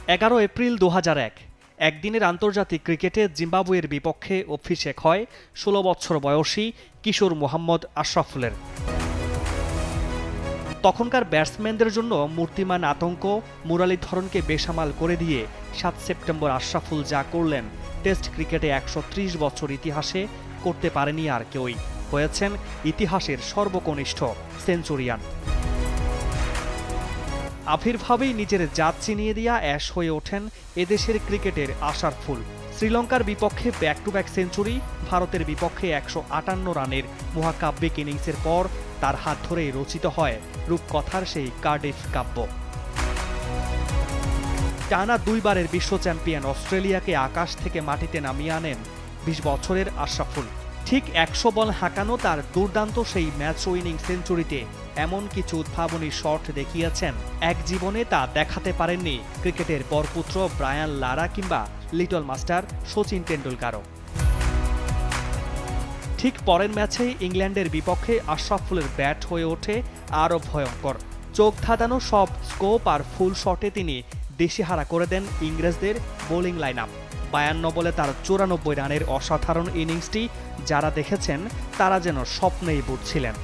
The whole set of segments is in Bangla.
11 এপ্রিল 2001 একদিনের আন্তর্জাতিক ক্রিকেটে জিম্বাবুয়ের বিপক্ষে অভিষেক হয় 16 বছর বয়সী কিশোর মোহাম্মদ আশরাফুলের। তখনকার ব্যাটসম্যানদের জন্য মূর্তিমান আতঙ্ক মুরালীধরনকে বেসামাল করে দিয়ে 7 সেপ্টেম্বর আশরাফুল যা করলেন টেস্ট ক্রিকেটে 130 বছর ইতিহাসে করতে পারেনি আর কেউই। হয়েছেন ইতিহাসের সর্বকনিষ্ঠ সেঞ্চুরিয়ান। আবির্ভাবেই নিজের জাত চিনিয়ে দিয়া অ্যাশ হয়ে ওঠেন এদেশের ক্রিকেটের আশার ফুল। শ্রীলঙ্কার বিপক্ষে ব্যাক টু ব্যাক সেঞ্চুরি, ভারতের বিপক্ষে 158 রানের মহাকাব্যিক ইনিংসের পর তার হাত ধরেই রচিত হয় রূপকথার সেই কার্ডিফ কাব্য। টানা 2 বারের বিশ্ব চ্যাম্পিয়ন অস্ট্রেলিয়াকে আকাশ থেকে মাটিতে নামিয়ে আনেন 20 বছরের আশরাফুল। ঠিক 100 বল হাঁকানো তার দুর্দান্ত সেই ম্যাচ উইনিং সেঞ্চুরিতে এমন কিছু উদ্ভাবনী শট দেখিয়েছেন এক জীবনে তা দেখাতে পারেননি ক্রিকেটের বরপুত্র ব্রায়ান লারা কিংবা লিটল মাস্টার শচীন টেন্ডুলকারও। ঠিক পরের ম্যাচেই ইংল্যান্ডের বিপক্ষে আশরাফুলের ব্যাট হয়ে ওঠে আরও ভয়ঙ্কর। চোখ ধাঁধানো সব স্কোপ আর ফুল শটে তিনি দিশেহারা করে দেন ইংরেজদের বোলিং লাইন আপ। 52 বলে তার 94 রানের অসাধারণ ইনিংসটি যারা দেখেছেন তারা যেন স্বপ্নেই বুঝছিলেন।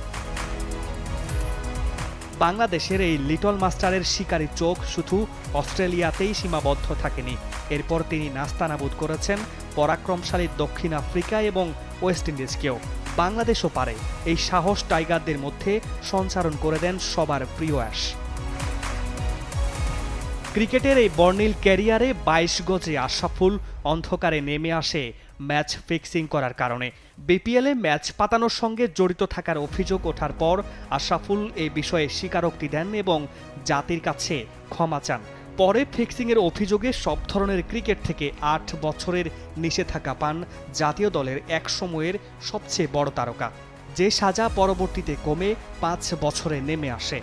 বাংলাদেশের এই লিটল মাস্টারের শিকারী চোখ শুধু অস্ট্রেলিয়াতেই সীমাবদ্ধ থাকেনি। এরপর তিনি নাস্তানাবুদ করেছেন পরাক্রমশালী দক্ষিণ আফ্রিকা এবং ওয়েস্ট ইন্ডিজকেও। বাংলাদেশও পারে, এই সাহস টাইগারদের মধ্যে সঞ্চারণ করে দেন সবার প্রিয় অ্যাশ। ক্রিকেটের এই বর্ণিল ক্যারিয়ারে 22 গজে আশরাফুল অন্ধকারে নেমে আসে ম্যাচ ফিক্সিং করার কারণে। বিপিএলে ম্যাচ পাতানোর সঙ্গে জড়িত থাকার অভিযোগ ওঠার পর আশরাফুল এই বিষয়ে স্বীকারোক্তি দেন এবং জাতির কাছে ক্ষমা চান। পরে ফিক্সিংয়ের অভিযোগে সব ধরনের ক্রিকেট থেকে 8 বছরের নিষেধাজ্ঞা পান জাতীয় দলের এক সময়ের সবচেয়ে বড় তারকা, যে সাজা পরবর্তীতে কমে 5 বছরে নেমে আসে।